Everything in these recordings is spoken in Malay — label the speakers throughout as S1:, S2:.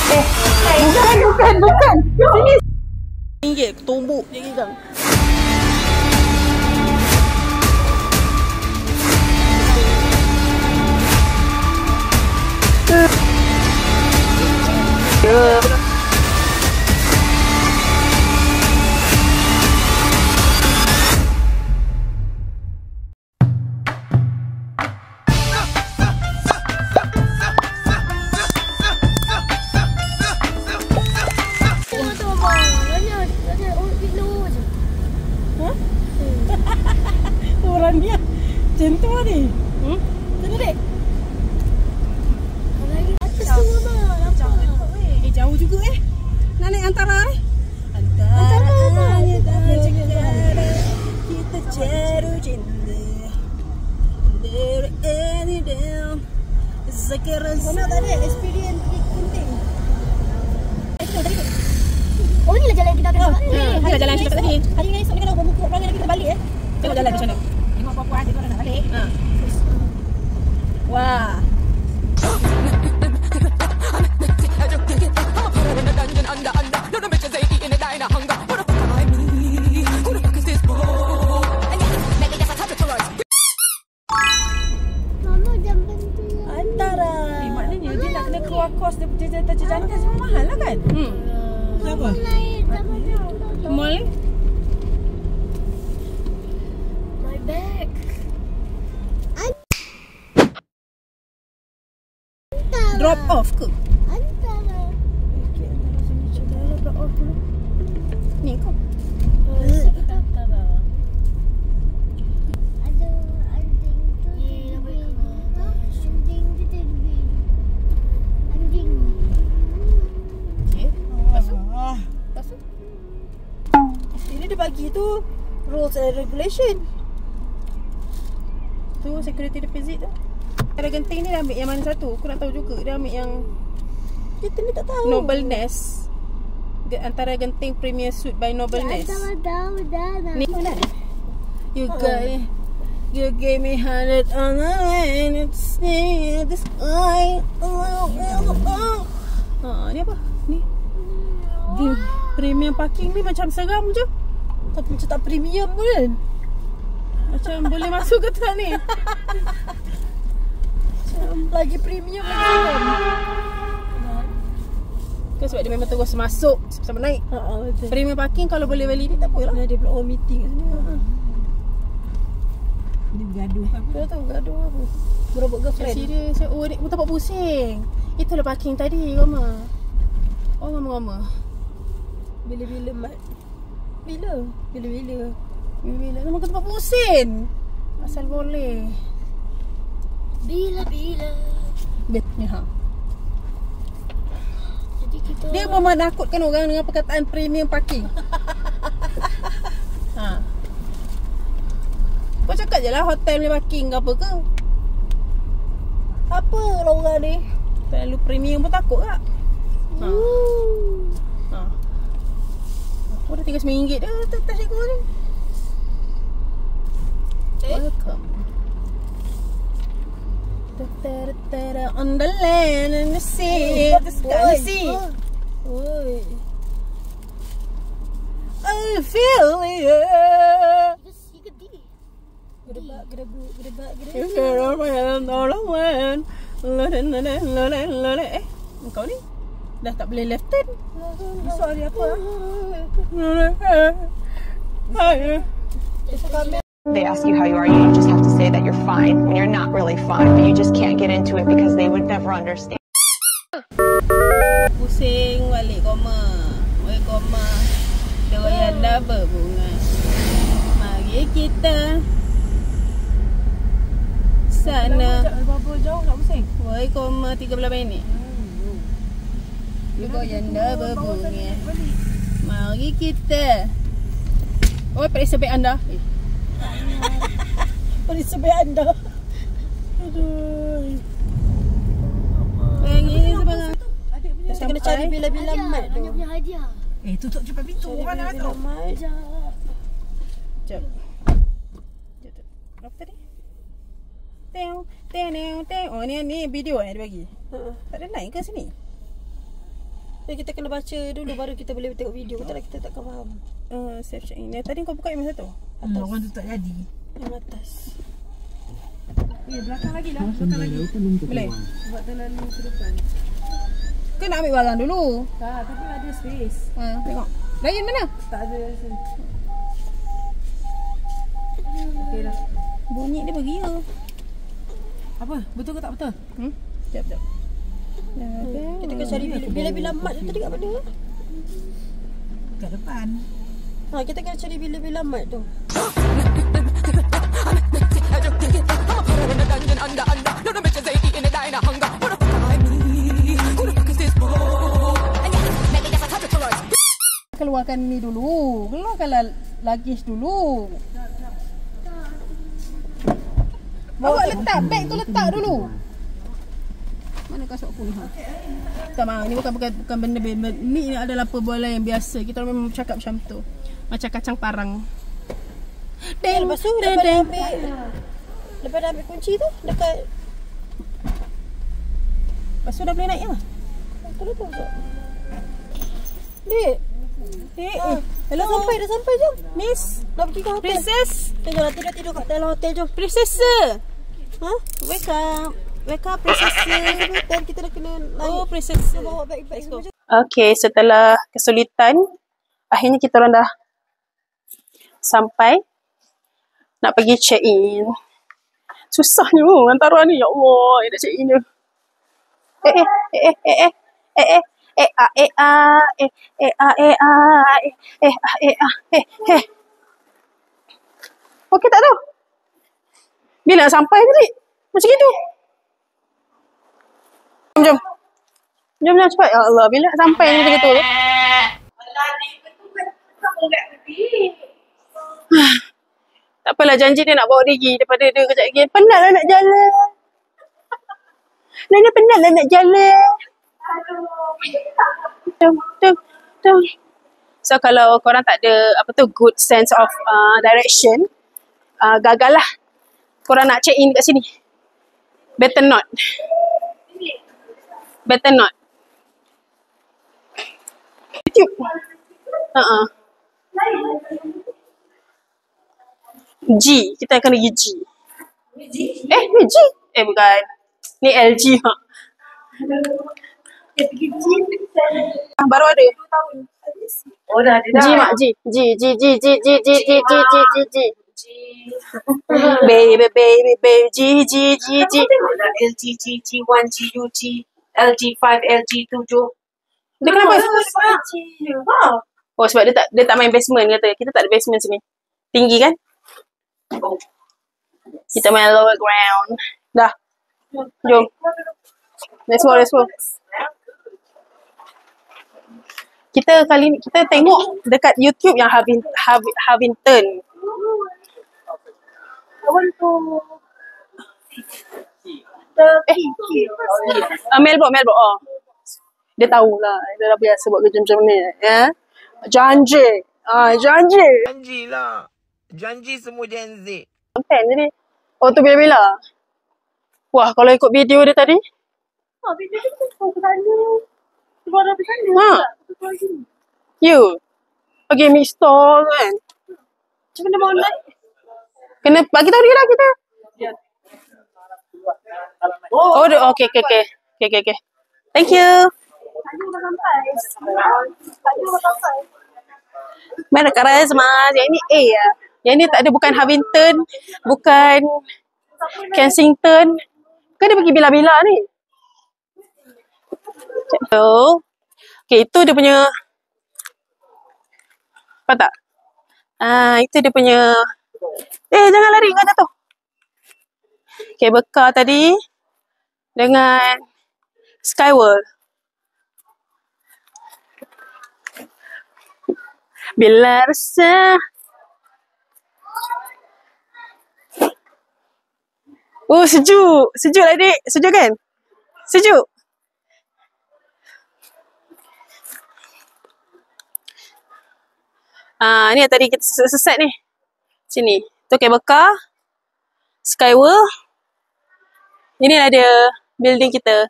S1: Bukan. Sini. RM1 tumbuk je kita. Orang dia macam tu ni. Tengok dek. Atas tu nampak. Jauh juga Nak naik antara Antara kita jatuh cinta. Dari any down. Sekarang sana tak ada experience penting.
S2: Oh, inilah jalan yang kita akan buat.
S1: Inilah jalan yang kita tadi.
S2: Hari ni esok ni kalau buku orang lagi kita balik
S1: Tengok jalan macam mana.
S2: Tengok apa-apa ada orang nak balik.
S1: Wah.
S2: Mama jam berhenti.
S1: Antara. Maknanya dia nak kena keluar kos dia jangka semua mahal lah kan? Kenapa?
S2: Naik zaman jauh.
S1: Mall ni?
S2: My bag.
S1: Drop off ke?
S2: Antara.
S1: Okey, antara sini cerita drop off dulu. Ni kau.
S2: Antara. Ada anjing tu. Anjing tu terbit. Anjing.
S1: Okey. Pasal? Ini dia bagi tu rules and regulation. Tu security deposit tu. Ada genting ni dia ambil yang mana satu? Aku nak tahu juga. Dia ambil yang kita ni tak tahu. Nobleness. Antara genting premier suit by Nobleness. Ni mana? You gave me 100 on the land. It's in the sky. Ni apa? Ni. Premium parking ni macam seram je. Tapi macam tak premium pun kan. Macam boleh masuk ke tak ni? Lagi premium lagi seram. Kan sebab dia memang terus masuk sama naik. Betul. Premium parking kalau boleh beli ni tak apalah. Dia pula orang meeting kat sini. Dia bergaduh apa? Dia tahu bergaduh apa. Berebut girlfriend. Serius. Oh, dia tempat pusing. Itulah parking tadi, Rama. Oh, Rama. Bila-bila mat. Bila? Nama kau tempat pusing. Asal boleh.
S2: Bila-bila.
S1: Ni ha.
S2: Jadi kita
S1: Dia memang menakutkan orang dengan perkataan premium parking. Ha. Kau cakap je lah hotel ni parking ke apa ke. Apa lah orang ni? Terlalu premium pun takut tak? Ha. Aku dah tinggal RM9 dah touch aku ni. Welcome. On the land and the sea, the sky, the sea. I feel it. Kau ni dah tak boleh left turn. Soal dia apa?
S3: They ask you how you are, you just have to say that you're fine when you're not really fine, but you just can't get into it because they would never understand.
S1: Pusing balik koma. Oi koma. Doyan dah berbunga. Mari kita sana. Berapa jauh nak pusing? Oi koma 13 minit. Doyan dah berbunga. Mari kita. Oi periksa beg anda. Periksa beg anda. Aduh. Ini sebenarnya. Kita kena cari bila-bila mat tu.
S2: Dia punya hadiah.
S4: Tutup cepat pintu. Orang nak masuk.
S1: Jap. Apa tadi? Teng. Oh ni video dia bagi. Tak ada naik ke sini?
S5: Jadi kita kena baca dulu baru kita boleh tengok video. Kalau kita takkan faham.
S1: Safe check in. Tadi kau buka yang mana satu?
S4: Orang tu tak jadi.
S5: Yang atas.
S1: Belakang lagi lah. Belakang lagi. Boleh? Sebab terlalu ke depan. Kau nak ambil barang dulu? Tak, tapi ada space. Tengok. Ryan mana? Tak ada sini. Okey dah. Bunyi dia beria. Apa? Betul ke tak betul? Sekejap.
S5: Kita kena cari bila-bila mat tu tadi kat mana?
S4: Kat depan.
S5: Kita kena cari bila-bila mat tu.
S1: Keluarkan ni dulu. Keluarkan luggage dulu. Bawa letak. Beg tu letak dulu. Mana kasut aku ni? Tak maaf. Ini bukan benda ni adalah perbualan yang biasa. Kita memang bercakap macam tu. Macam kacang parang.
S5: Lepas tu lepas dah ambil kunci tu dekat.
S1: Lepas tu dah boleh naik lah.
S5: Betul tu. Dek.
S1: Hello.
S5: Dah sampai jom.
S1: Miss.
S5: Nak pergi ke hotel.
S1: Princess.
S5: Jom tidur kat dalam hotel jom.
S1: Princess.
S5: Wake up princess. Hotel kita dah kena naik.
S1: Princess.
S5: Bawa beg-beg semua.
S1: Okay, setelah kesulitan akhirnya kita orang dah sampai nak pergi check in. Susahnya antara ni, ya Allah, nak check in je. Okey tak tahu. Bila nak sampai tadi? Macam gitu. Jom. Jom cepat. Ya Allah, bila nak sampai ni macam tu. Tak apalah, janji dia nak bawa diri daripada dia kejap lagi. Penat lah nak jalan. Nana penat lah nak jalan. Tung. So kalau korang tak ada good sense of direction, gagal lah. Korang nak check in kat sini. Better not. YouTube. G. Kita akan pergi G. Ni G. Bukan. Ni LG. Baru ada. Oh dah ada. G mak G. Baby G.
S6: LG G1 GUG LG5 LG7.
S1: Dia kenapa? Oh sebab dia tak main basement kata. Kita tak ada basement sini. Tinggi kan? Kita main lower ground. Dah. Jom. Let's go. Kita kali ni kita tengok dekat YouTube yang Havington. Melbourne. Dia tahulah. Dia dah biasa buat kerja macam ni. Ya. Janji lah. Janji semua Gen Z. Sampai jadi. Oh tu bila-bila. Wah, kalau ikut video dia tadi. Video dia tu ke sana. Keluar dari sana. You. Okay, mix stall kan. Macam mana mau naik? Kena bagi tahu dia lah kita. Okay. Thank you. Mana keras mas. Yang ni A ya. Yang ni tak ada, bukan Havington, bukan Kensington. Kan dia pergi bila-bila ni. So, okay, itu dia punya. Apa tak? Itu dia punya. Jangan lari kat tu. Cable car tadi dengan Skyworld. Bila rasa. Oh, sejuk. Sejuk lah, adik. Sejuk kan? Sejuk. Ni yang tadi kita set ni. Sini. Tu cable car. Skyworld. Inilah dia building kita.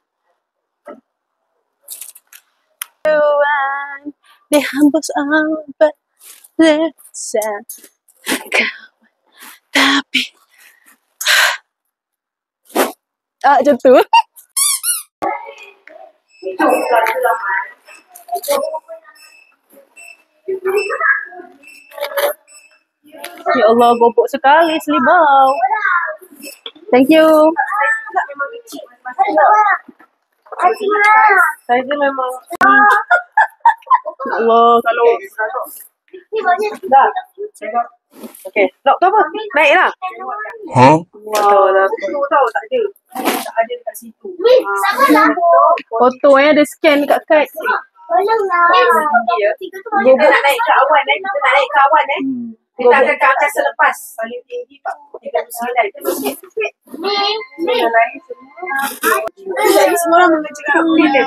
S1: Dia hamba sahabat rasa kawan. Tapi macam tu. Ya Allah, gobok sekali selibau. Thank you. Saya memang ya Allah, kalau dah. Okey, lock tu apa? Naiklah.
S7: Huh?
S1: Wow, tu tahu tak ada. Tak ada dekat situ. Foto ada scan dekat kad.
S6: Kita nak naik ke awan kita nak naik ke awan Kita akan ke atas selepas paling tinggi 39.
S1: Jadi semua orang mengerjakan dia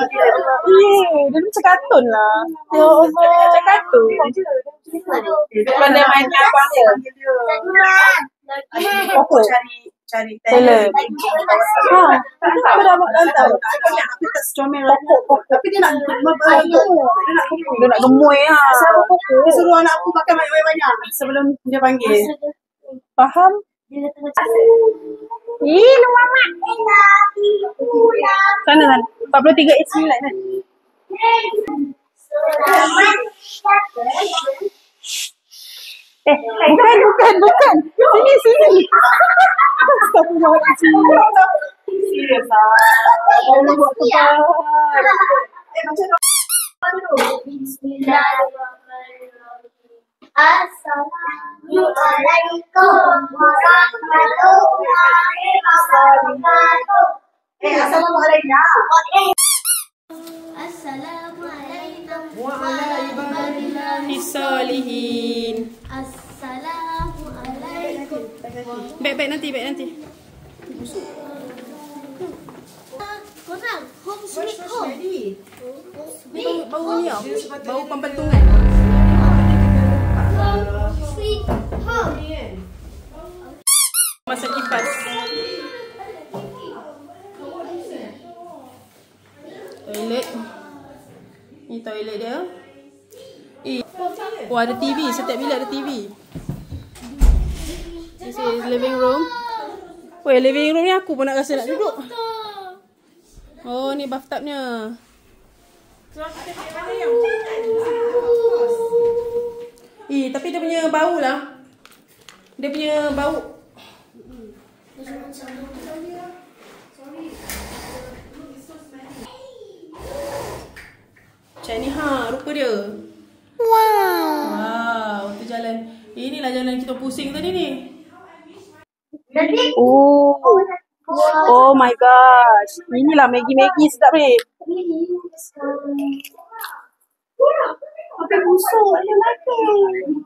S1: macam kartun lah. Ya Allah. Macam kartun.
S6: Pandai mainnya apa
S1: Apa?
S6: Cari
S1: Talent. Aku dah makan tahu.
S6: Aku tak secomel tapi dia nak
S1: Dia nak gemoy lah.
S6: dia suruh anak aku makan banyak-banyak sebelum dia panggil.
S1: Faham? Lu mama. Sana. 43:9 kan? Bukan. Sini. Astagfirullahaladzim.
S6: Serius
S2: Assalamualaikum warahmatullahi wabarakatuh.
S6: Assalamualaikum.
S2: Assalamualaikum
S1: Bisalihin.
S2: Assalamualaikum.
S1: Baik nanti.
S2: Korang home sweet home.
S1: Bau ni apa? Bau pembentungan.
S2: Home sweet home.
S1: Masak kipas. Toilet. Ni toilet dia. Ada TV. Setiap bilik ada TV. This is living room. Living room ni aku pun nak rasa nak duduk. Oh, ni bathtubnya. Tapi dia punya bau lah. Dia punya bau. Macam ni rupa dia. Wow, tu jalan. Inilah jalan kita pusing tadi ni. Oh my gosh. Inilah Maggi sedap ni.
S2: Pakai busuk dia makan.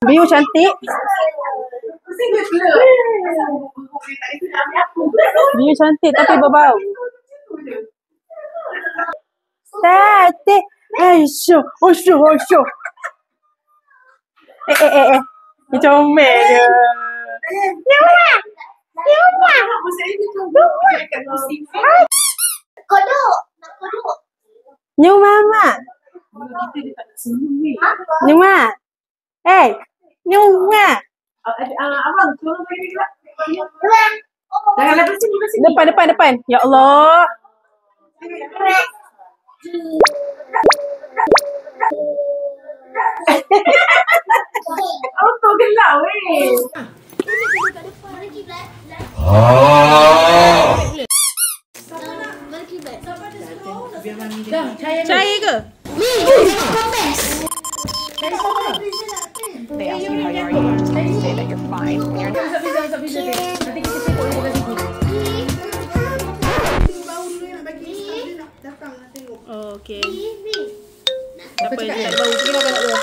S1: View cantik. View cantik tapi berbau. Cantik. Aisyah. Osyo. Ni comel dia.
S2: Kodok.
S1: Nyu mama. Nyuma. Nyuma.
S6: Abang, tolong bagi dia. Janganlah bersini.
S1: Depan. Ya Allah.
S6: Auto gelap weh.
S1: Cahaya ke?
S3: They ask you how you are, you just have to say that you're fine when you're not.
S1: Oh, okey. Apa cakap bau? Pergi makan nak dua.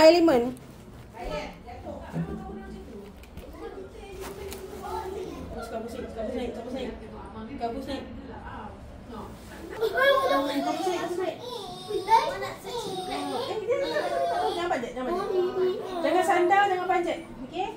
S1: Elemen. Kabus naik. Jangan panjat. Jangan sandar, jangan panjat. Okey?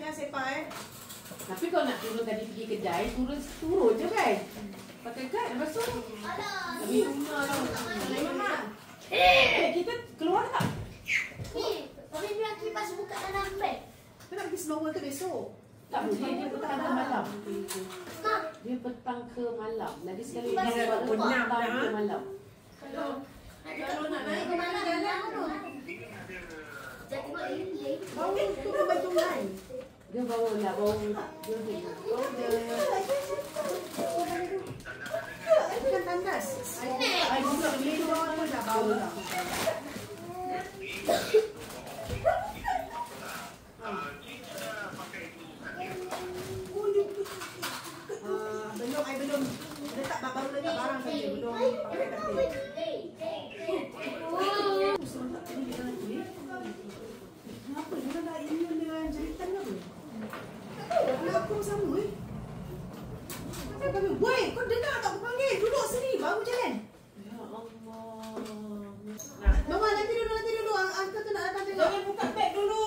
S4: jangan sepak
S6: Tapi kalau nak turun tadi pergi kedai, turun je kan? Pakai guide, lepas tu tapi rumah tau. Mama. Kita keluar tak?
S2: Tapi biar kipas buka dalam beg.
S4: Kita nak pergi snowball tu besok.
S6: Tak boleh, dia petang ke malam. Dia petang ke malam. Lagi sekali dia petang ke malam.
S2: Kalau nak naik ke mana jalan tu? Jadi buat ini.
S4: Bau tu kebetulan.
S6: Dia bawa lah, bawa dia.
S4: Itu kan tandas.
S6: Ai buka beli tu apa dah bau dah.
S4: Belum letak baru letak barang saja, belum pakai katil. Kenapa dia nak imun dengan jahitan ke apa? Kenapa sama Woi, kau dengar tak aku panggil? Duduk sini, baru jalan.
S6: Ya Allah.
S4: Mama, nanti dulu. Angka tu nak datang tengok.
S6: Jangan buka beg dulu.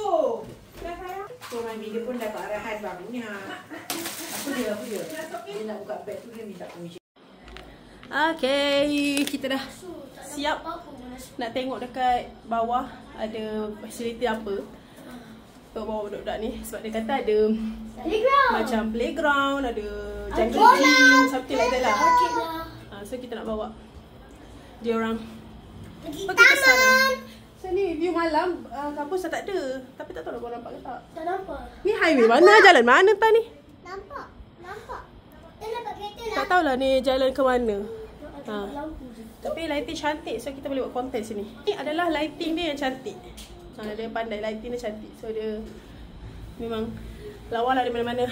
S4: So, Mami dia pun dapat arahan barunya.
S6: Apa dia? Dia nak buka beg tu, dia minta permission.
S1: Okay, kita dah siap nak tengok dekat bawah ada fasiliti apa untuk bawa budak-budak ni. Sebab dia kata ada macam playground, ada jungle gym, something like that lah. So kita nak bawa dia orang pergi ke sana. So ni view malam, kampus dah tak ada. Tapi tak tahu lah korang nampak ke tak.
S2: Tak nampak.
S1: Ni highway mana? Jalan mana tak ni?
S2: Nampak. Dia nampak kereta lah.
S1: Tak tahulah ni jalan ke mana.
S2: Lampu je.
S1: Tapi lighting cantik, so kita boleh buat konten sini. Ni adalah lighting dia yang cantik. Dia pandai, lighting dia cantik. So dia memang lawa lah di mana-mana.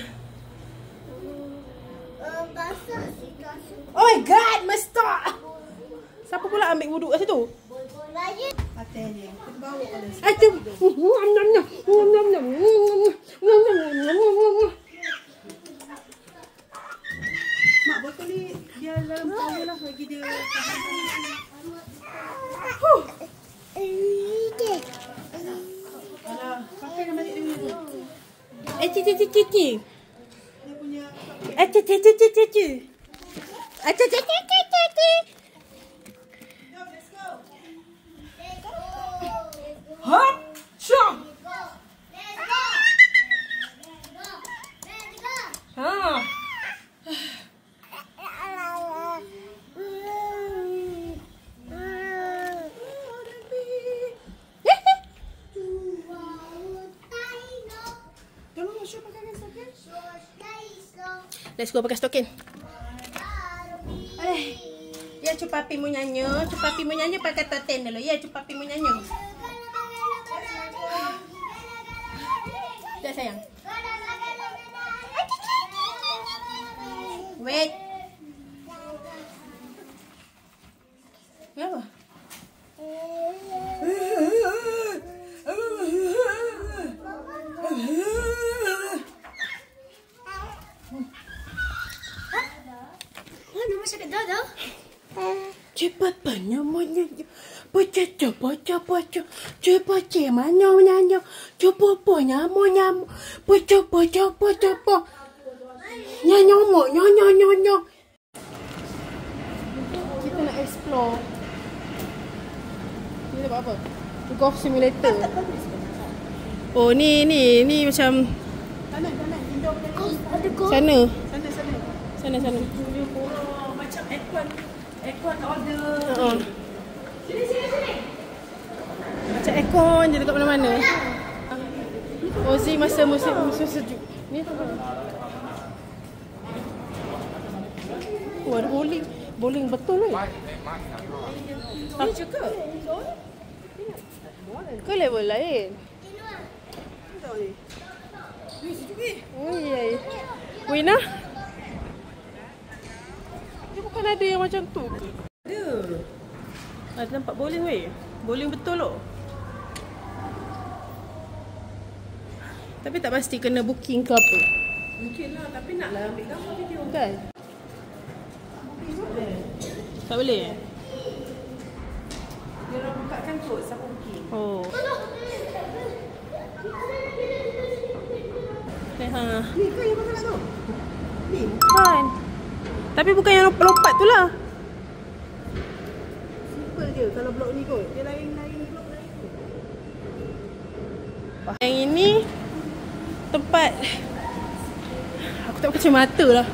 S2: Basah sih kasut.
S1: Oh my god, mestok! Siapa pula ambil wuduk kat situ?
S2: Bol-bol aja.
S4: Patenya. Kita bawa pada sini.
S1: Aduh!
S4: Mak, botol ni dia dalam power lah bagi dia. Alah, pakai nak balik dia punya tu.
S1: Cici.
S4: Dia punya
S1: Cici.
S4: let's go.
S1: Hop! Syok! Ha! Let's go pakai stokin. Ya cupapi mu nyanyi pakai toten dulu. Ya cupapi mu nyanyi. Dah sayang. Wait. Kenapa?
S2: Masih ada dah.
S1: Cepat penyamannya. Baca. Cepat nyanyi. Cepat penyamu. Baca. Nyanyi. Kita nak explore. Ni dapat apa? Golf simulator. Oh ni macam
S2: Ada kau.
S1: sana.
S4: Sana.
S1: Sana.
S6: Macam aircon order.
S1: Sini. Macam aircon je dekat mana-mana. Cozy masa musim sejuk. Ni apa? Oh, ada bowling betul weh. Ni juga. Ke level lain? Oh iya. Wina? Dia bukan ada yang macam tu ke? Ada tempat bowling weh. Bowling betul loh. Tapi tak pasti kena booking ke apa.
S6: Mungkin lah, tapi naklah ambil gambar video.
S1: Kan? Tak boleh eh?
S6: Dia orang bukakan kot siapa booking.
S1: Oh. Okay, ha.
S4: Ni kan yang masalah tu. Ni.
S1: Kan. Tapi bukan yang lompat tu lah.
S4: Simple je kalau blok ni kot. Dia lain blok lain tu.
S1: Yang ini tempat aku tak pakai kacamata lah.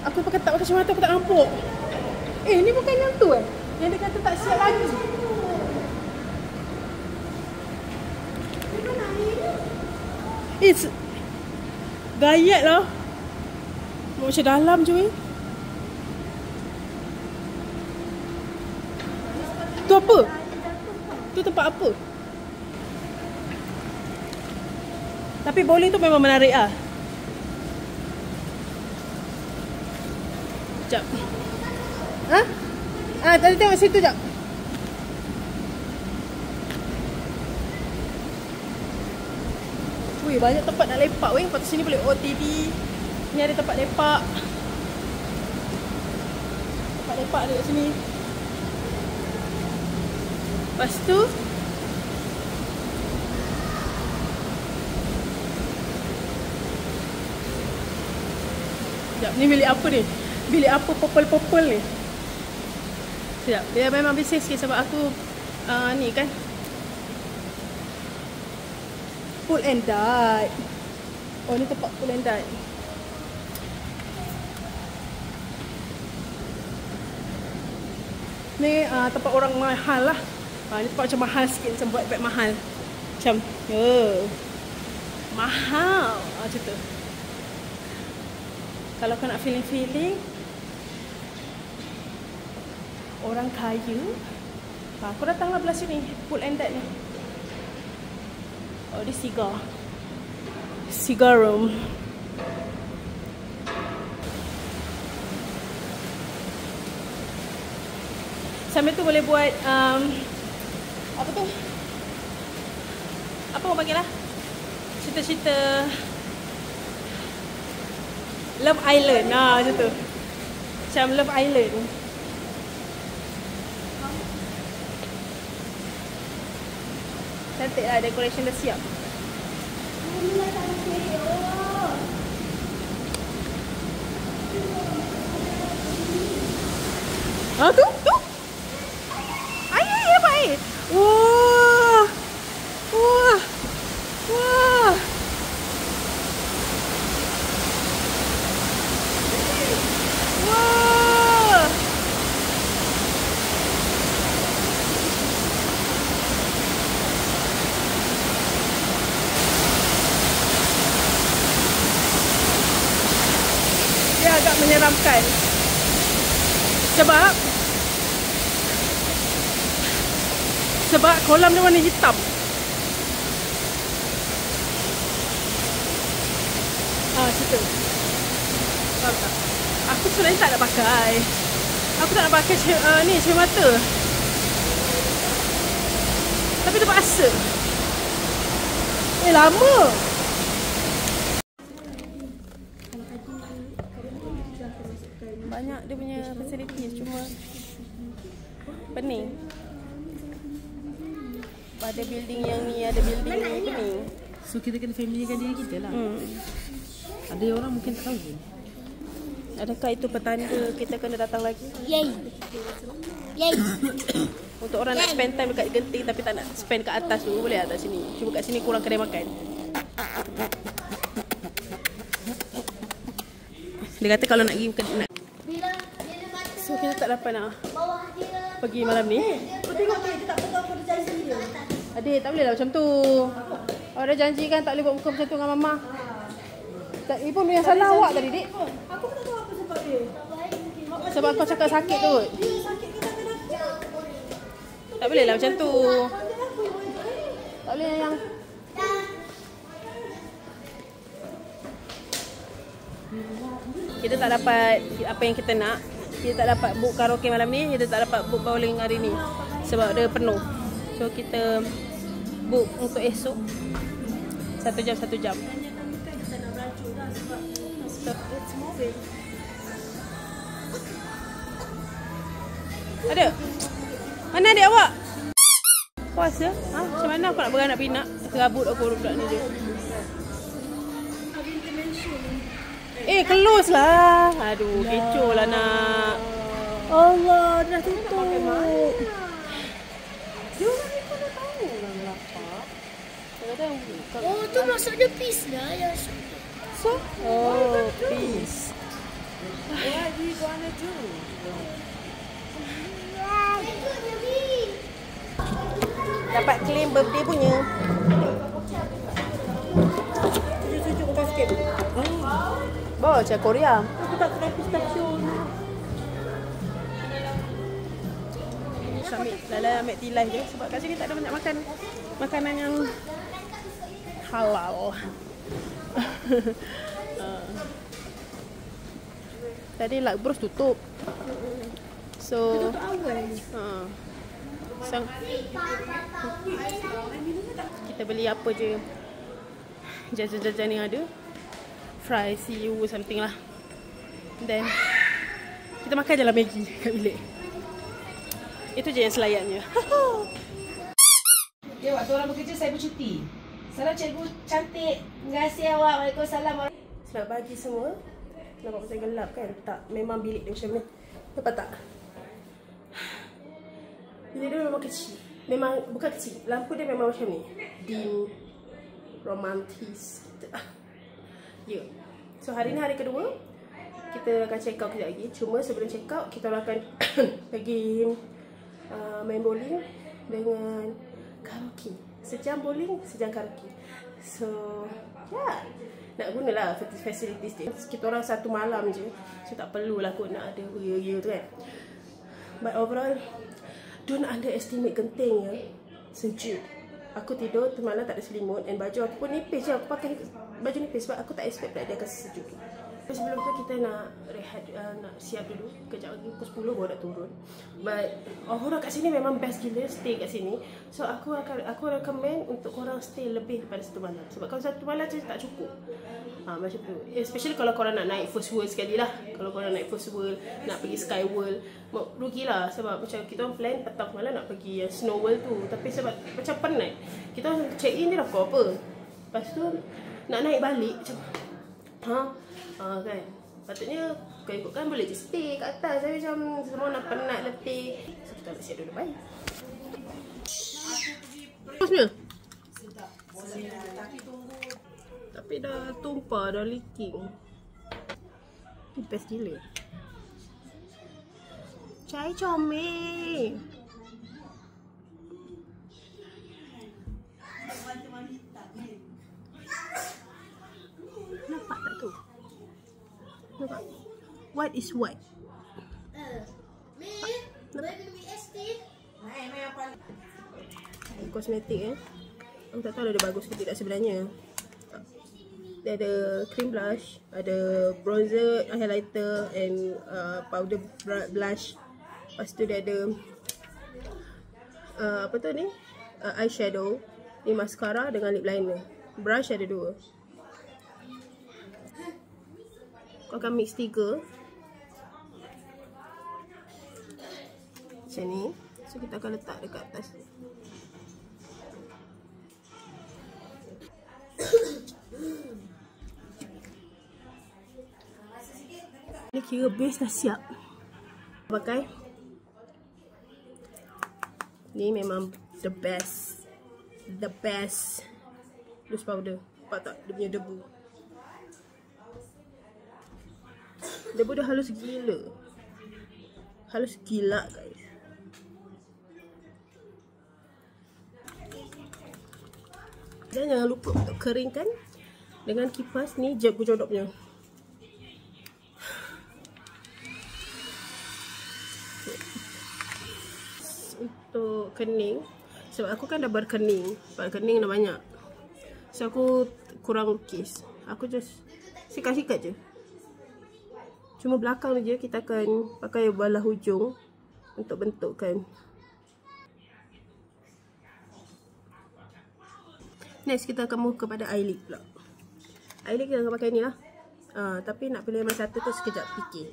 S1: Aku pakai tak pakai kacamata aku tak nampak. Ni bukan yang tu yang dia kata tak siap lagi. It's gayat lah. Macam dalam je. Tu apa? Tu tempat apa? Tapi bowling tu memang menarik lah. Sekejap. Tadi tengok situ sekejap. Wih, banyak tempat nak lepak weh. Lepas tu sini boleh OTD. Ni ada tempat lepak. Tempat lepak ada kat sini. Lepas tu sekejap, ni bilik apa ni? Bilik apa purple-purple ni? Sekejap, dia memang bising sikit sebab aku ni kan pull and dive. Oh, ni tempat pull and dive. Ni tempat orang mahal lah. Ni tempat macam mahal sikit, macam buat beg mahal. Macam mahal macam tu. Kalau kau nak feeling-feeling orang kaya, kau datanglah belah sini, pull and dive ni. Oh, dia cigar room. Sambil tu boleh buat apa tu? Apa orang panggil lah? Cerita-cerita Love Island. Macam tu. Macam Love Island. Cantik lah, decoration dah siap. Tu. Air apa air? Wah. Wah. Wah. Wah. Dia agak menyeramkan. Sebab kolam dia warna hitam. Situ. Faham tak? Aku sebenarnya tak nak pakai. Aku tak nak pakai ni cermin mata. Tapi terpaksa. Lama. Banyak dia punya facilities, cuma pening. Ada building yang ni, ada building yang pening.
S6: So kita kena familykan diri kita lah. Ada orang mungkin tak tahu pun.
S1: Adakah itu petanda kita kena datang lagi?
S2: Yay.
S1: Untuk orang nak spend time dekat Genting tapi tak nak spend kat atas tu, boleh tak sini? Cuba kat sini kurang kedai makan. Dia kata kalau nak pergi nak. So kita tak dapat nak pergi malam ni.
S4: Tengok dia tak tahu apa dia janji dia.
S1: Adik, tak boleh lah macam tu. Awak dah janji kan tak boleh buat muka macam tu dengan mama. Ibu yang salah awak tadi, Dik.
S4: Aku pun tak tahu apa sebab dia.
S1: Sebab kau cakap sakit tu.
S4: Dia sakit ke tak kenapa?
S1: Tak boleh lah macam tu. Tak boleh yang kita tak dapat apa yang kita nak. Kita tak dapat book karaoke malam ni. Kita tak dapat book bowling hari ni sebab dia penuh. So kita book untuk esok 1 jam 1 jam. Ada? Mana adik awak? Puasa? Macam mana aku nak beranak pinak? Terabut aku budak ni je. Close lah. Aduh, kecoh lah nak.
S5: Allah, dah tutup.
S2: Oh, tu maksudnya peace lah. Ya,
S1: So, oh, peace.
S6: What are you gonna do?
S1: Dapat claim birthday punya.
S5: Sejuk-sejuk kau sikit.
S1: Bawa macam Korea.
S5: Aku tak kena pistachio.
S1: Lala ambil tilai je sebab kat sini tak ada banyak makan makanan yang halal. Tadi Lakbros tutup. So kita beli apa je jajan-jajan yang ada, fry, see something lah. Then kita makan je lah Maggi kat bilik. Itu je yang selayaknya.
S6: Ya, waktu orang bekerja saya bercuti. Salam cikgu cantik. Terima kasih awak. Waalaikumsalam.
S1: Selamat pagi semua. Nampak macam gelap kan? Tak, memang bilik dia macam ni. Nampak tak? Bilik dia memang kecil. Memang, bukan kecil. Lampu dia memang macam ni. Dim. Romantis. Ya. So hari ni hari kedua. Kita akan check out kejap lagi. Cuma sebelum check out, kita akan pergi main bowling dengan karaoke. Sejam bowling, sejam karaoke. So, ya, nak gunalah facilities dia. Kita orang satu malam je, so tak perlulah kot nak ada beria-beria tu kan. But overall, don't underestimate Genting ya. Sejuk. Aku tidur malam tak ada selimut, and baju aku pun nipis je. Aku pakai baju nipis sebab aku tak expect dia akan sejuk. Sebelum tu kita nak rehat, nak siap dulu. Kejap lagi pukul 10 baru nak turun. But orang kat sini memang best gila stay kat sini. So aku recommend untuk korang stay lebih daripada satu malam. Sebab kalau satu malam je tak cukup. Macam tu. Especially kalau korang nak naik First World sekali lah. Kalau korang naik First World, nak pergi Sky World, rugilah. Sebab macam kita orang plan petang malam nak pergi Snow World tu. Tapi sebab macam penat, kita orang check in dia dah pukul apa. Lepas tu nak naik balik macam kan. Patutnya kau ikutkan boleh je stay kat atas. Tapi macam semua nak penat, letih. So kita nak siap dulu. Bye. Terusnya tapi dah tumpah, dah leaking. Best gila. Chai comel. Nampak tak tu? Nampak? What is what? Kosmetik aku tak tahu ada bagus ke tidak sebenarnya. Dia ada cream blush, ada bronzer, highlighter and powder blush. Lepas tu dia ada apa tu ni? Eyeshadow. Ni mascara dengan lip liner. Brush ada 2. Kau akan mix 3 macam ni. So kita akan letak dekat atas. Ni kira base dah siap. Pakai ni memang the best. The best loose powder. Nampak tak dia punya debu? Debu dah halus gila. Halus gila guys. Dan jangan lupa untuk keringkan dengan kipas ni jodoknya. Untuk kening, sebab aku kan dah berkening, kening dah banyak. So aku kurang lukis. Aku just sikat-sikat je. Cuma belakang je kita akan pakai balah hujung untuk bentukkan. Next kita akan move kepada eyelid pula. Eyelid kita akan pakai ni lah. Tapi nak pilih yang satu tu sekejap fikir.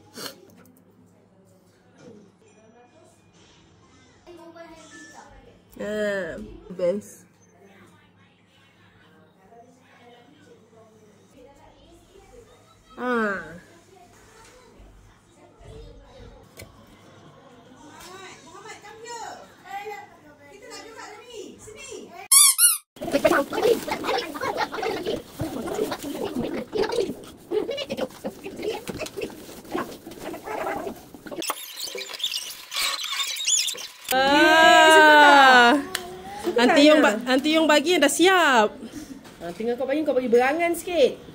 S1: Best.
S4: Muhammad, come here. Kita nak juga ni. Sini.
S1: Aunty yang bagi dah siap.
S6: Tinggal kau bagi berangan sikit.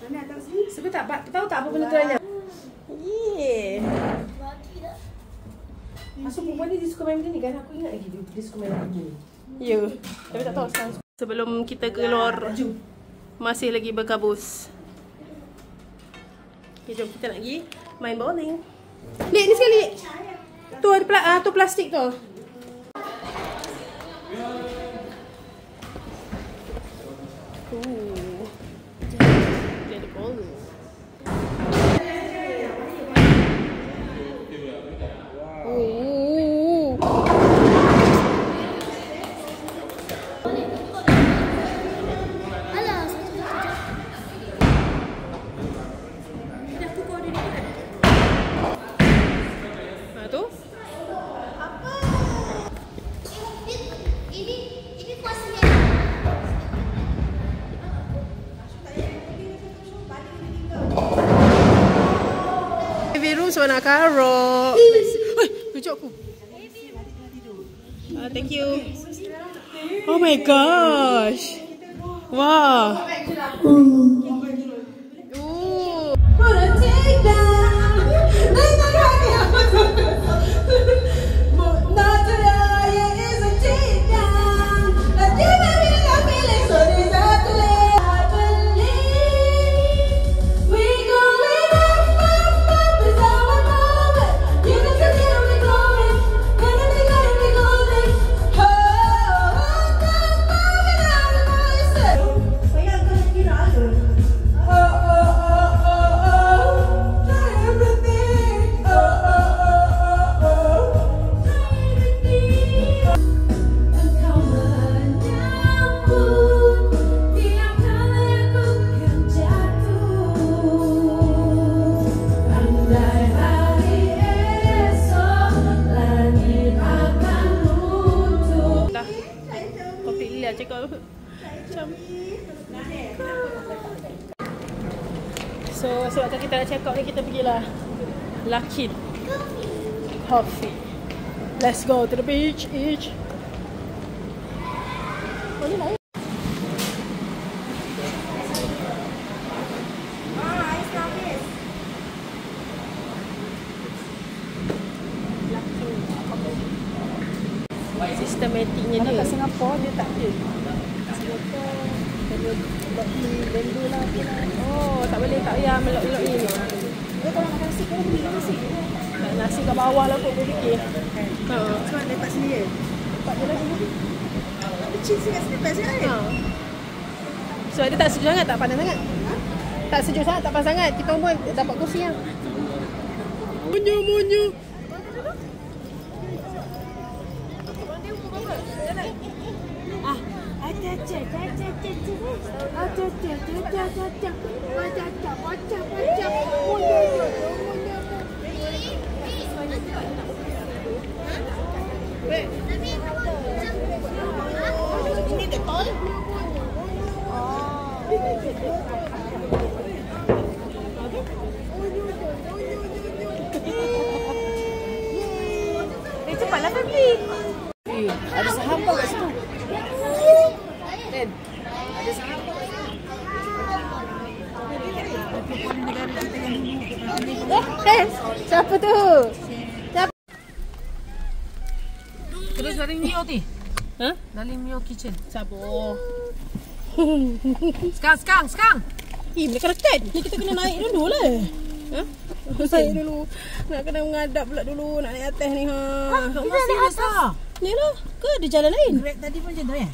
S4: Mana tak sini?
S6: Suka tak? Tahu tak apa benda tu Anya? Masuk perempuan ni dia suka main macam ni kan? Aku ingat lagi dia suka main macam ni.
S1: Ya, tapi tak tahu sekarang. Sebelum kita keluar, masih lagi berkabus. Okay, jom kita nak pergi main bowling. Lik, ni sekali. Tu plastik tu. Dia ada bowling. So nak karo. Tunjuk aku. Thank you. Oh my gosh. Wow. So sebab kita nak check out ni, kita pergilah Lucky Coffee. Let's go to the beach. Oh, ni lain. Sistematiknya dia. Kat Singapura dia tak ada. Singapura kena blender lah. Oh, tak boleh, tak payah melok-melok ni.
S4: Dia kalau nak nasi, kau beli nasi.
S1: Nak nasi kat bawah lah kot, boleh fikir.
S4: Sebab lepak sini je.
S1: Lepak je lagi.
S4: Ada cheese kat sini, best kan?
S1: Sebab dia tak sejuk sangat, tak panas sangat. Tak sejuk sangat, tak panas sangat. Kita pun dapat kursi lah. Munyu. Cepatlah pergi. Ada sahabat kat situ. Ada sahabat. Siapa tu? Siapa?
S6: Terus dari Mio ti.
S1: Ha?
S6: Dari Mio Kitchen.
S1: Siapa?
S6: Sekarang.
S1: Mereka dekat. Ni kita kena naik dulu lah. Ha? Naik dulu. Nak kena mengadap pula dulu. Nak naik atas ni.
S6: Nak naik atas?
S1: Ni lah. Ke ada jalan lain?
S6: Grab tadi pun macam tu ya?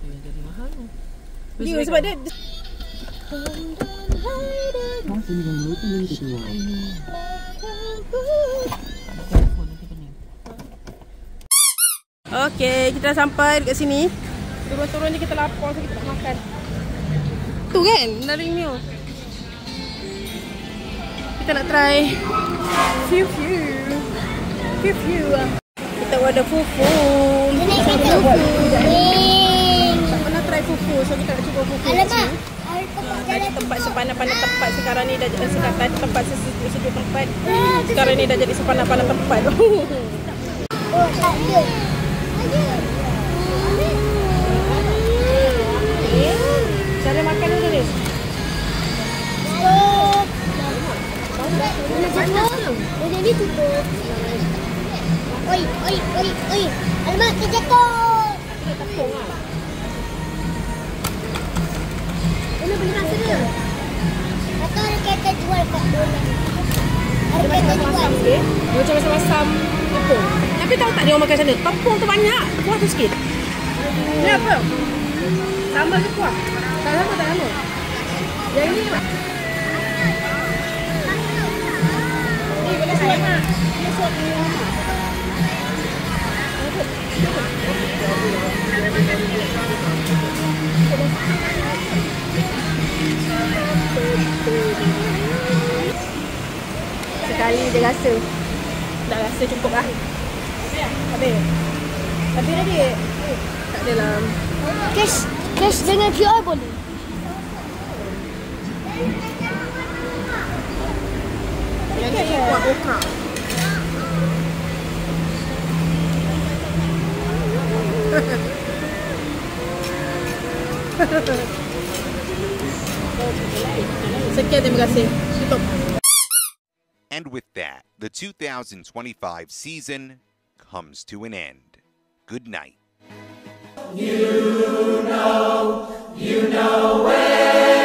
S6: Jadi mahal tu.
S1: Dia sebab dia... Okay, kita dah sampai dekat sini. Turun-turun je kita lapar, so kita tak makan. Tu kan, dari Mio. Kita nak try Fiu. Kita order fufu. Tak pernah try fufu, so kita nak cuba fufu. Ada tempat sepanas-panas tempat. Sekarang ni dah tadi tempat sejuk tempat. Sekarang ni dah jadi sepanas-panas tempat.
S2: Oh, tak ada.
S1: Cara makan dulu ni.
S2: Boleh ni tutup. Oi. Alamak, terjatuh.
S1: Tepung lah.
S2: Boleh rasa dia. Atau ada kereta jual kat bola. Ada kereta jual.
S1: Dia macam masam-masam tepung. Tapi tahu tak dia orang makan macam mana? Tepung tu banyak. Kuah tu sikit. Ni apa? Sama ke kuah? Tak sama. Yang ni apa? Ni boleh suap tak? Boleh suap ni.
S5: Sekali je rasa.
S1: Dah rasa cukup lah. Habis?
S5: Tapi tadi
S1: Tak adalah.
S2: Cash dengan QR boleh.
S1: Yang ni kuah okra. Sekian, terima kasih. Tutup.
S7: And with that, the 2025 season comes to an end. Good night.
S8: You know where.